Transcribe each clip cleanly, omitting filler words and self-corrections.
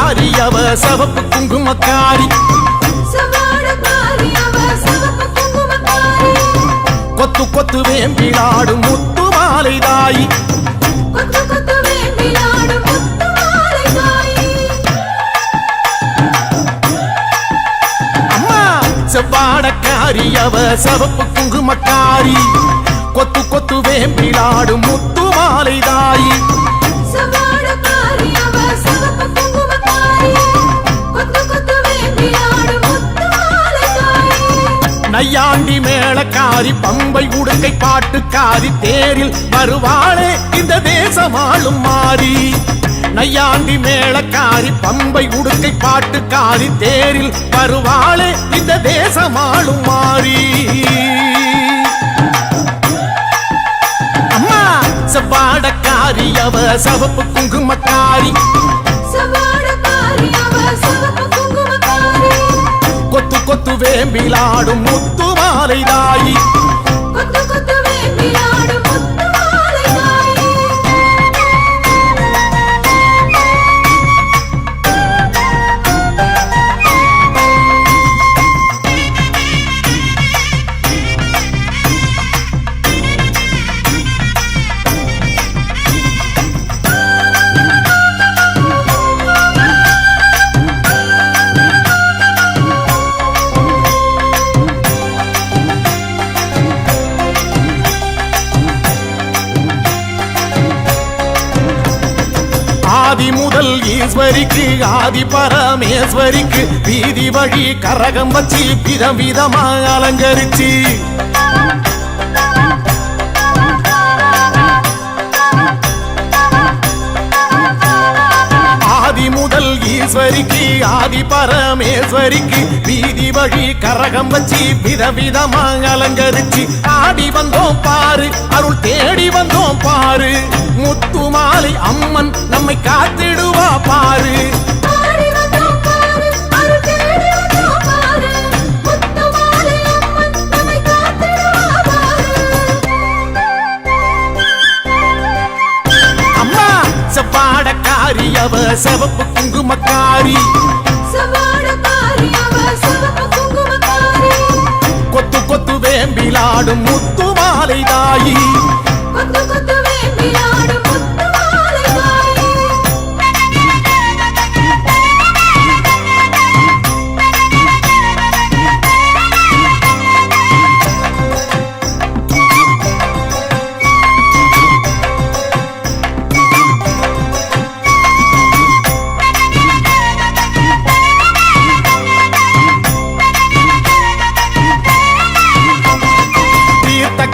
சவாடக்காரி அவ சவப்பு குங்குமக்காரி கொத்து கொத்து வேம்பிலாடும் முத்து மாலை தாயி அம்மா சவாடக்காரி அவ சவப்பு குங்குமக்காரி கொத்து கொத்து வேம்பிலாடும் முத்து மாலை தாயி நையாண்டி மேளக்காரி பம்பை உடுக்கை பாட்டுக்காரி தேரில் வருவாளே இந்த தேசமாளும் மாறி நையாண்டி மேளக்காரி பம்பை உடுக்கை பாட்டுக்காரி தேரில் வருவாளே இந்த தேசமாளும் மாறி அம்மா சவாடக்காரி அவ சவப்பு குங்குமக்காரி கொத்து கொத்து வேம்பிலாடும் முத்து மாலை தாயி ஆதி முதல் ஈஸ்வரிக்கு ஆதி பரமேஸ்வரிக்கு வீதி வழி கரகம் வச்சு விதம் விதமா அலங்கரிச்சு ஆதி முதல் ஈஸ்வரிக்கு ஆதி பரமேஸ்வரிக்கு வீதி வழி கரகம் வச்சு விதவிதமா அலங்கரிச்சு ஆடி வந்தோம் பாரு அருள் தேடி வந்தோம் பாரு முத்து மாலை அம்மன் நம்மை காத்திடுவா பாரு அம்மா சவாடக்காரி அவ சவப்பு குங்குமக்காரி கொத்து கொத்து வேம்பிலாடும் முத்து மாலை தாயி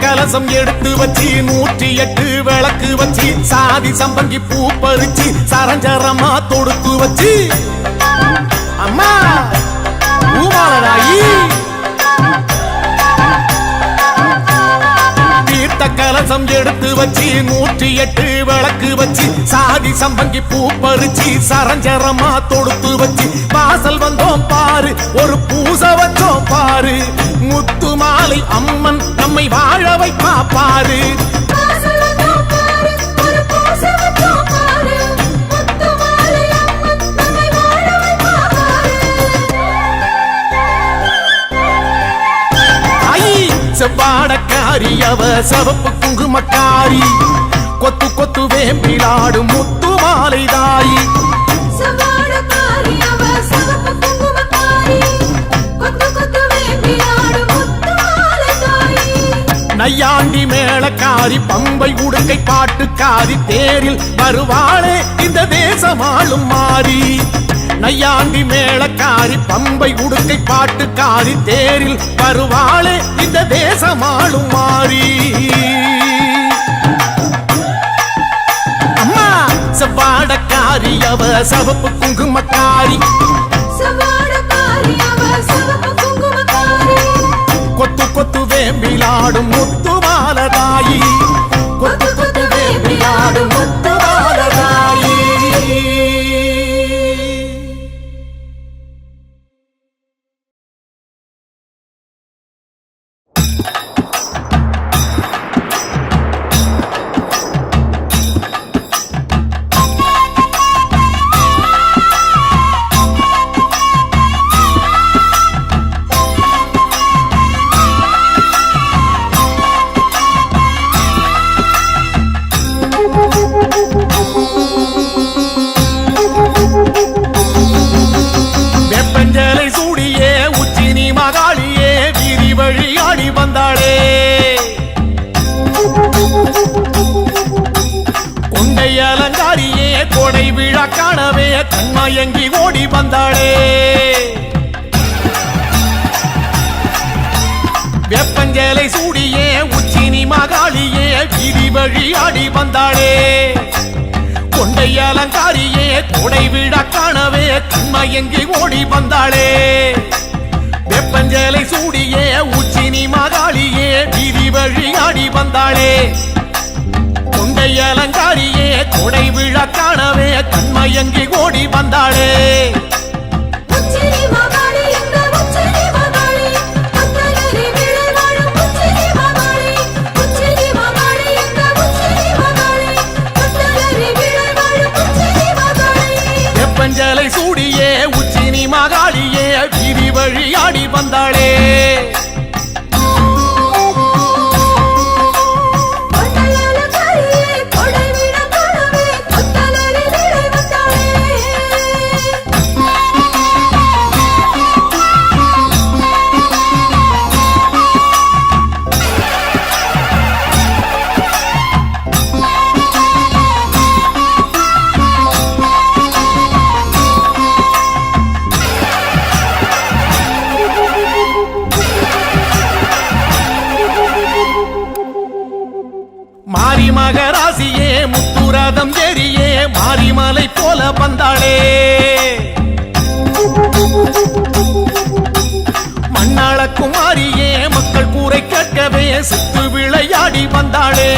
கலசம் எடுத்து வச்சு 108 விளக்கு வச்சு சாதி சம்பங்கி பூ பறிச்சு சரஞ்சரமா தொடுத்து வச்சு அம்மா பூமாலராயி தீர்த்த கலசம் எடுத்து வச்சு 108 விளக்கு வச்சு சாதி சம்பங்கி பூ பறிச்சு சரஞ்சரமா தொடுத்து வச்சு வாசல் வந்தோம் பாரு ஒரு பூசை வச்சோம் பாரு முத்து மாலை அம்மன் நம்மை வாழ வைப்பா பாரு செவ்வாடக்காரி அவ சவப்பு குங்குமக்காரி கொத்து கொத்து வேம்பிலாடும் முத்து மாலை தாயி நையாண்டி மேளக்காரி பம்பை உடுக்கை பாட்டுக்காரி தேரில் வருவாளே இந்த தேசமாளும் மாறி நையாண்டி மேளக்காரி பம்பை உடுக்கை பாட்டுக்காரி தேரில் வருவாளே இந்த தேசமாளும் மாறி அம்மா சவாடக்காரி அவ சவப்பு குங்குமக்காரி கொத்து கொத்து வேம்பிலாடும் முத்து மாலை தாயி கொத்து கொத்து வேம்பிலாடும் முத்து மாலை தாயி கோடை விழா காணவே கண்மயங்கி ஓடி வந்தாளே வெப்பஞ்சேலை சூடியே உச்சினி மகாளியே வீதி வழி ஆடி வந்தாளே கொண்டை அலங்காரியே கோடை விழா காணவே கண்மயங்கி ஓடி வந்தாளே வெப்பஞ்சேலை சூடியே உச்சினி மகாளியே வீதி வழி ஆடி வந்தாளே கொண்டை அலங்காரியே கோடை விழா காணவே கண்மயங்கி ஓடி வந்தாளே வெப்பஞ்சேலை சூடியே உச்சினி மகாளியே வீதி வழி ஆடி வந்தாளே மாரி மகராசியே முத்துரதம் ஏறியே மாரிமலை போல வந்தாளே மண்ணாள குமாரியே மக்கள் கூரை கேட்கவே சித்து விளையாடி வந்தாளே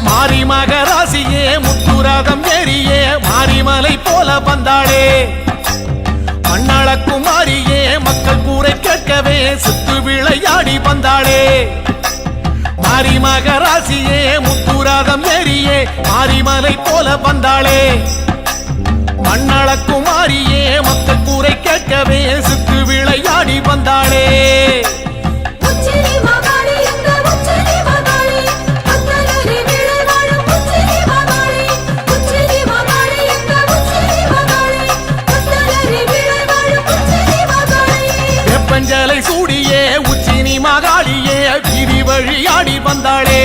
மாரி மகராசியே முத்துரதம் ஏறியே மாரிமலை போல வந்தாளே மண்ணாள குமாரியே மக்கள் கூரை கேட்கவே சித்து விளையாடி வந்தாளே மாரி மகராசியே முத்துரதம் ஏறியே மாரிமலை போல வந்தாளே மண்ணாள குமாரியே மக்கள் கூரை கேட்கவே சித்து விளையாடி வந்தாளே வெப்பஞ்சேலை சூடியே உச்சினி மகாளியே வீதி வழி ஆடி வந்தாளே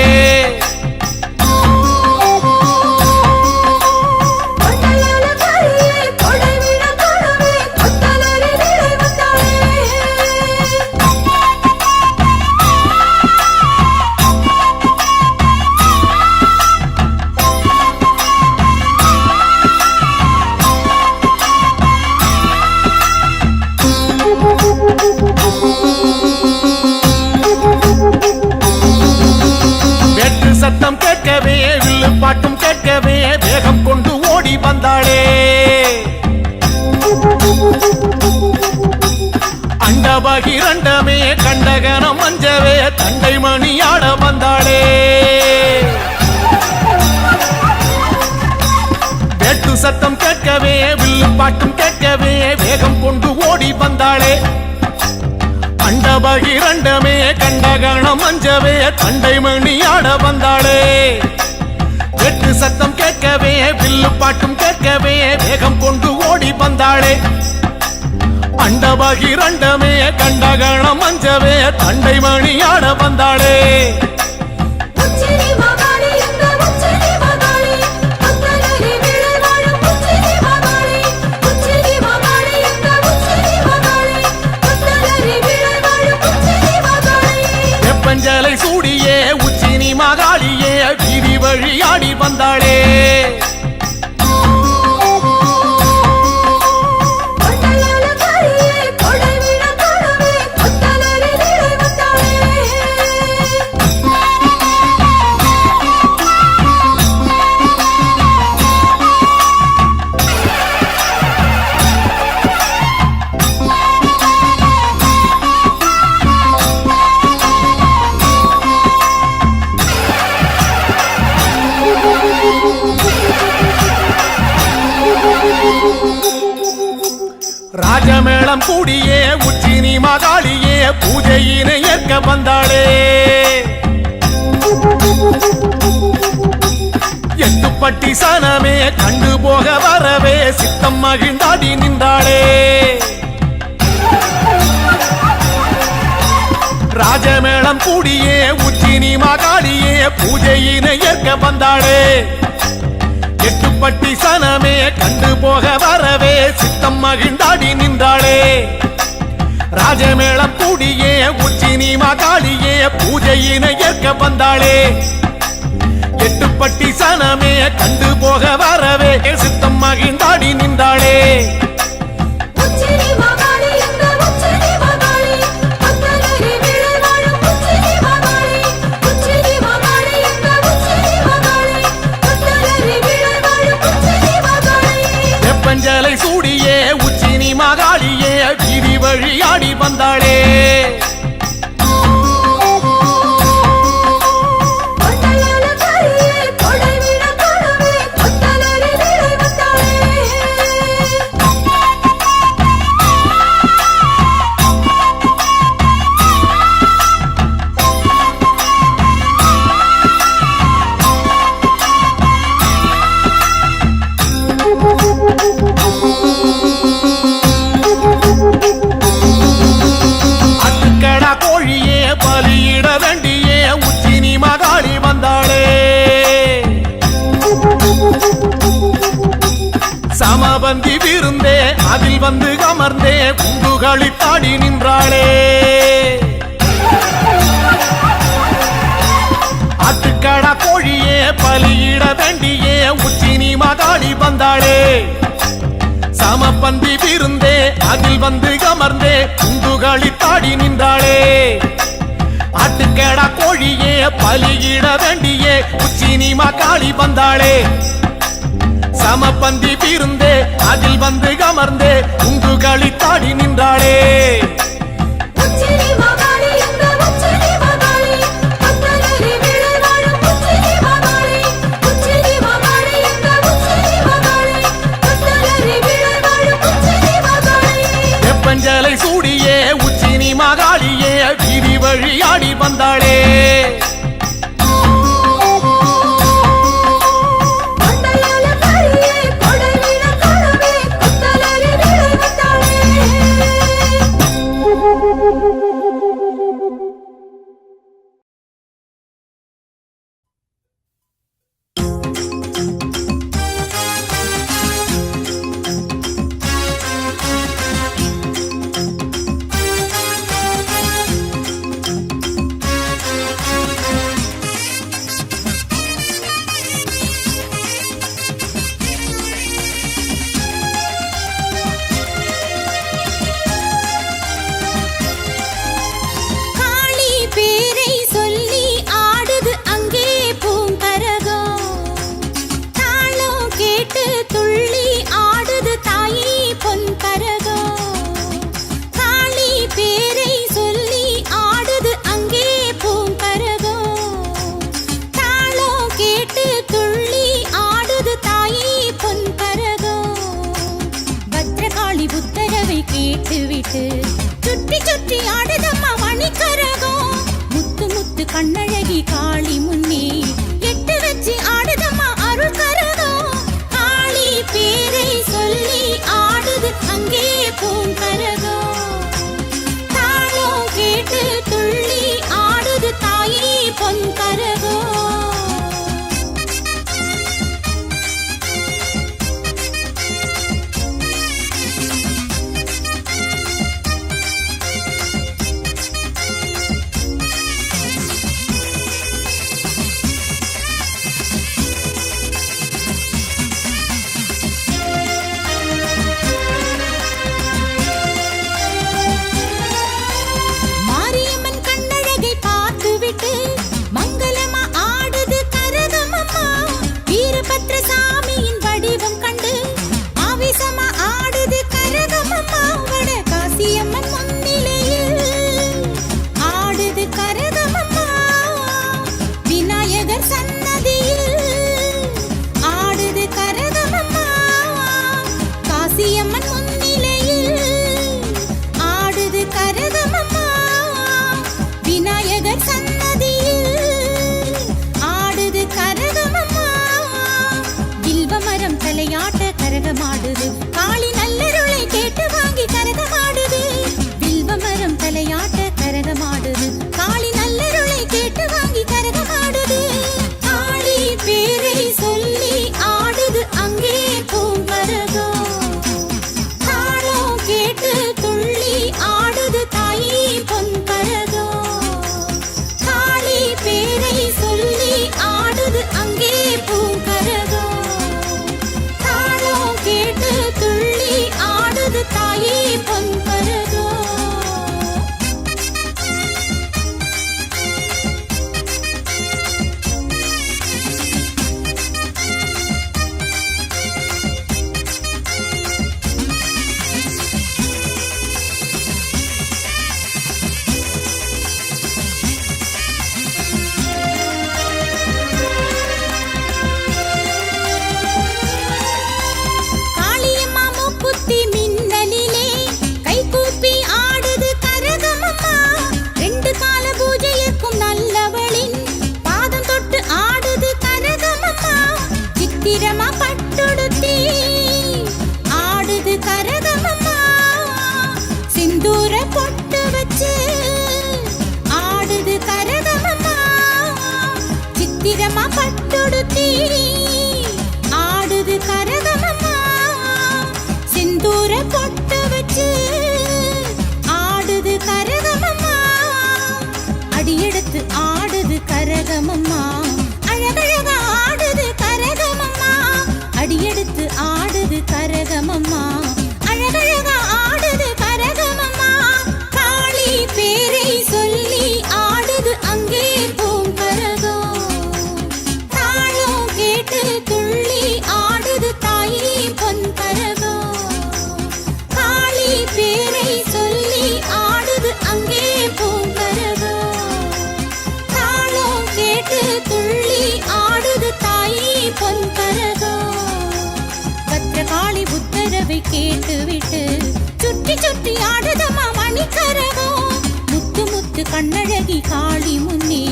சத்தம் கேட்கவே வில்லு பாட்டும் கேட்கவே வேகம் கொண்டு ஓடி வந்தாளே அண்டபகிரண்டமே கண்டகனம் அஞ்சவே தண்டை மணி ஆட வந்தாளே வேட்டு சத்தம் கேட்கவே வில்லு பாட்டும் கேட்கவே வேகம் கொண்டு ஓடி வந்தாளே அண்டபகிரண்டமே கண்டகணம் அஞ்சவே தண்டை மணி ஆட வந்தாளே வெட்டு சத்தம் கேட்கவே வில்லு பாட்டும் கேட்கவே வேகம் கொண்டு ஓடி வந்தாளே அண்டபகிரண்டமே கண்டகணம் அஞ்சவே தண்டை மணி ஆட வந்தாளே வெப்பஞ்சேலை சூடியே உச்சினி மகாளியே வீதி வழி ஆடி வந்தாளே ராஜமேளம் கூடியே உச்சினி மகாளியே பூஜையினை ஏற்க வந்தாளே எட்டுப்பட்டி சனமே கண்டு போக வரவே சித்தம் மகிழ்ந்தாடி நின்றாளே ராஜமேளம் கூடியே உச்சினி மகாளியே பூஜையினை ஏற்க வந்தாளே எட்டுப்பட்டி சனமே கண்டு போக வரவே சித்தம் மகிழ்ந்தாடி நின்றாளே ராஜமேளம் கூடியே உச்சினி மகாளியே பூஜையினை ஏற்க வந்தாளே எட்டுப்பட்டி சனமே கண்டு போக வரவே சித்தம் மகிழ்ந்தாடி நின்றாளே வெப்பஞ்சலை சூடியே உச்சினி மகாளியே வீதி வழியாடி வந்தாளே பலியிட வேண்டியே உச்சினி மகாளி வந்தாளே சமபந்தி விருந்தே அதில் வந்து அமர்ந்தே குண்டுகளித்தாடி நின்றாளே ஆட்டுக்கடா கோழியே பலியிட வேண்டியே உச்சினி மகாளி வந்தாளே சமபந்தி விருந்தே அதில் வந்து அமர்ந்தே குண்டுகளித்தாடி நின்றாளே ஆட்டுக்கடா கோழியே பலியிட வேண்டியே உச்சினி மகாளி வந்தாளே சமபந்தி விருந்தே அதில் வந்து அமர்ந்தே குண்டுகளித்தாடி நின்றாளே வெப்பஞ்சலை சூடியே உச்சினி மகாளியே வீதி வழியாடி வந்தாளே சுற்றி சுற்றி ஆடுதம்மா மணிக்கரகம் முத்து முத்து கண்ணழகி காளி முன்னே எட்டு வச்சு ஆடுதம்மா அருள் கரகம் காளி பேரை சொல்லி ஆடுது அங்கே பூங்கரகம் தாளம் கேட்டு துள்ளி ஆடுது தாயே பொன்கரகம் ஆடுது கரகமம்மா சிந்தூர பொட்டு வச்சு ஆடுது கரகமம்மா அடியெடுத்து ஆடுது கரகமம்மா அழகழகா ஆடுது கரகமம்மா அடியெடுத்து ஆடுது கரகமம்மா அழகழகா ஆடுது கரகமம்மா காளி பேரை சொல்லி ஆடுது அங்கே பூங்கரகம் தாளம் கேட்டு துள்ளி ஆடுது தாயி பொன்கரகம் காளி பேரை சொல்லி ஆடுது அங்கே பூங்கரகம் தாளம் கேட்டு துள்ளி ஆடுது தாயி பொன்கரகம் பத்ரகாளி உத்தரவை கேட்டுவிட்டு சுற்றி சுற்றி ஆடுதம்மா மணிக்கரகம் முத்து முத்து கண்ணழகி காளி முன்னே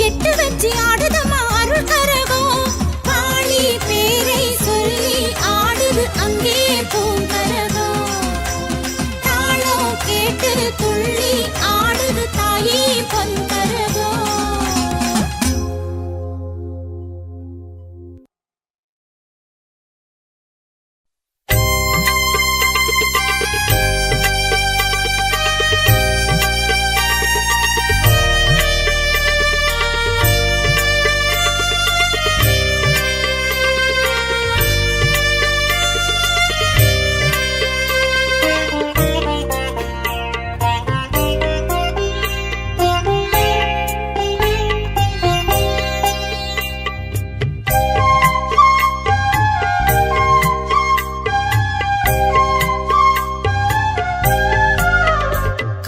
எட்டு வச்சு ஆடுதம்மா அருள் கரகம் காளி பேரை சொல்லி ஆடுது அங்கே பூங்கரகம் தாளம் கேட்டு துள்ளி ஆடுது தாயி பொன்கரகம்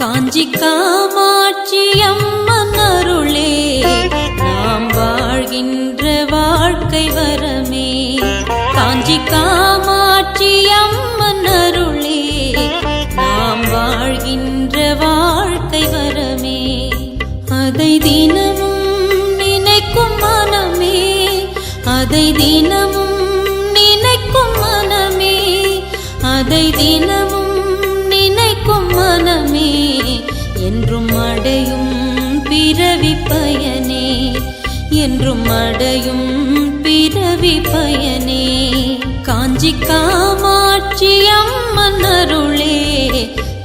காஞ்சி காமாட்சி அம்மன் அருளே நாம் வாழ்கின்ற வாழ்க்கை வரமே காஞ்சி காமாட்சி அம்மன் அருளே நாம் வாழ்கின்ற வாழ்க்கை வரமே அதை தினமும் நினைக்கும் மனமே அதை தினமும் நினைக்கும் மனமே அதை தினமும் நினைக்கும் மனமே என்றும் அடையும் பிறவி பயனே என்றும் அடையும் பிறவி பயனே காஞ்சி காமாட்சி அம்மன் அருளே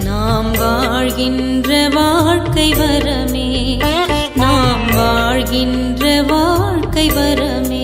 நாம் வாழ்கின்ற வாழ்க்கை வரமே நாம் வாழ்கின்ற வாழ்க்கை வரமே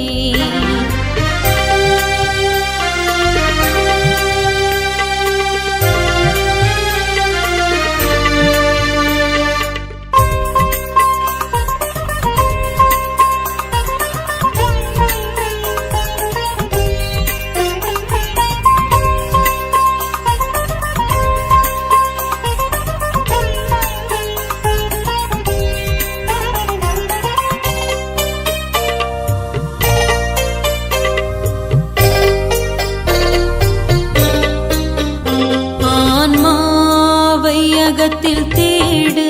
அகத்தில் தேடு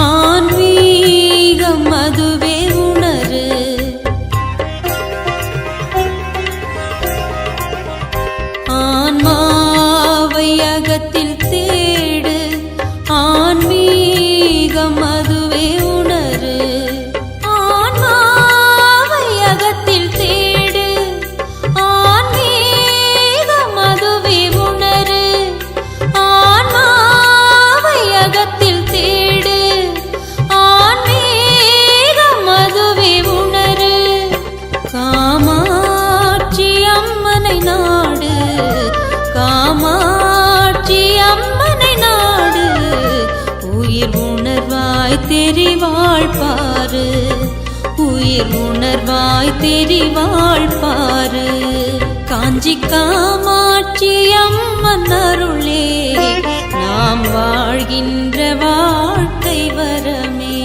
ஆன்மீகம் அதுவே உணரு ஆன்மாவை அகத்தில் தேடு ஆன்மீகம் அதுவே உணரு ஆன்மாவை அகத்தில் தேடு ஆன்மீகம் அதுவே உணரு அகத்தில் தேடு ஆன்மீகம் அதுவே உணரு காமாட்சி அம்மனை நாடு காமாட்சி அம்மனை நாடு உயிர் உணர்வாய் தெரிவாள் பாரு உயிர் உணர்வாய் தெரிவாள் பாரு காஞ்சி காமாட்சி அம்மன் அருளே நாம் வாழ்கின்ற வாழ்க்கை வரமே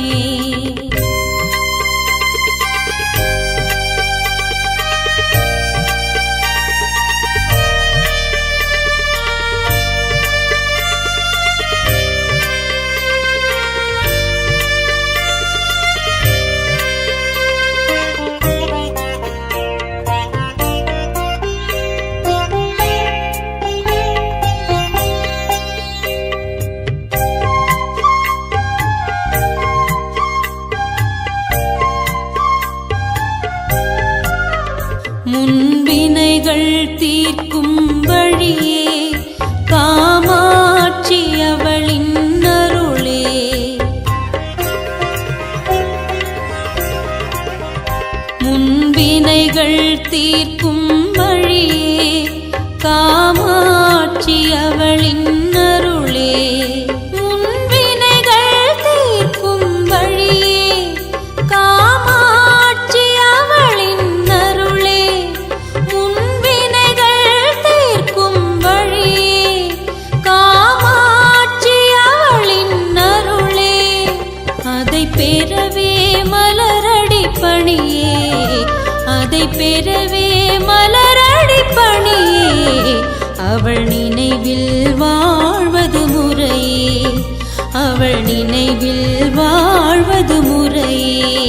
பெறவே மலரடி பணியே அவள் நினைவில் வாழ்வது முறையே அவள் நினைவில் வாழ்வது முறையே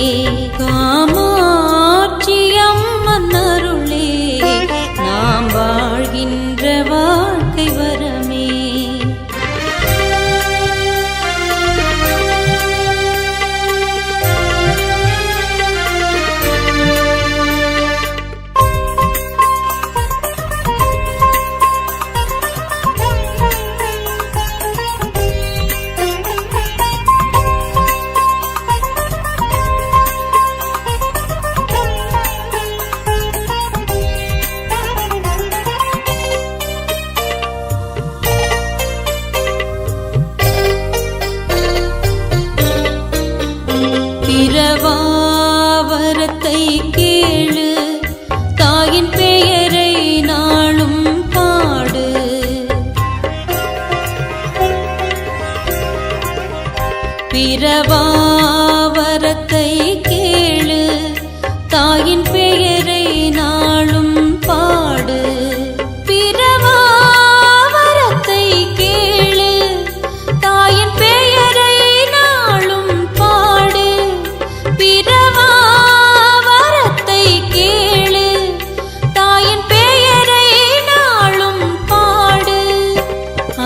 காமாட்சி அம்மன் அருளே நாம் வாழ்கின்ற வாழ்க்கை வரமே வரத்தை கேளு தாயின் பெயரை நாளும் பாடு பிறவாவரத்தை கேளு தாயின் பெயரை நாளும் பாடு பிறவாவரத்தை கேளு தாயின் பெயரை நாளும் பாடு பிறவாவரத்தை கேளு தாயின் பெயரை நாளும் பாடு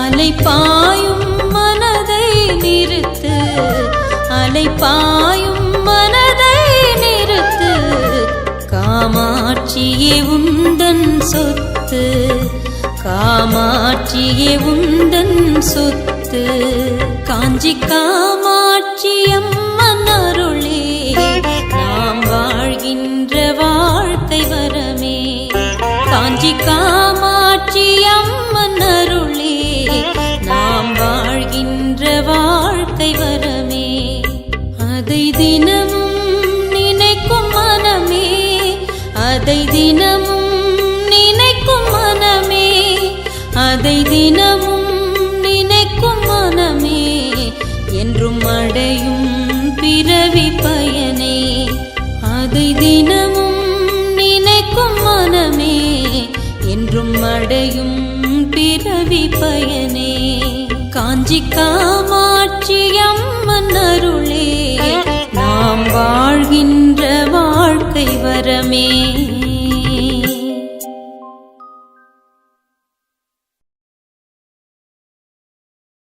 அலைபாயும் மனதை நிறுத்து அலைபாயும் மனதை நிறுத்து காமாட்சியே உந்தன் சொத்து காமாட்சியே உந்தன் சொத்து காஞ்சி காமாட்சி அம்மன் அருளே நாம் வாழ்கின்ற வாழ்க்கை வரமே காஞ்சி காமாட்சி அம்மன் அருளே நாம் வாழ்கின்ற வாழ்க்கை வரமே அதை தினமும் நினைக்கும் மனமே அதை தினமும் நினைக்கும் மனமே அதை தினமும் நினைக்கும் மனமே என்றும் அடையும் பிறவி பயனே அதை தினமும் நினைக்கும் மனமே என்றும் அடையும் பிறவி பயனே காஞ்சி காமாட்சி அம்மன் அருளே நாம் வாழ்கின்ற வாழ்க்கை வரமே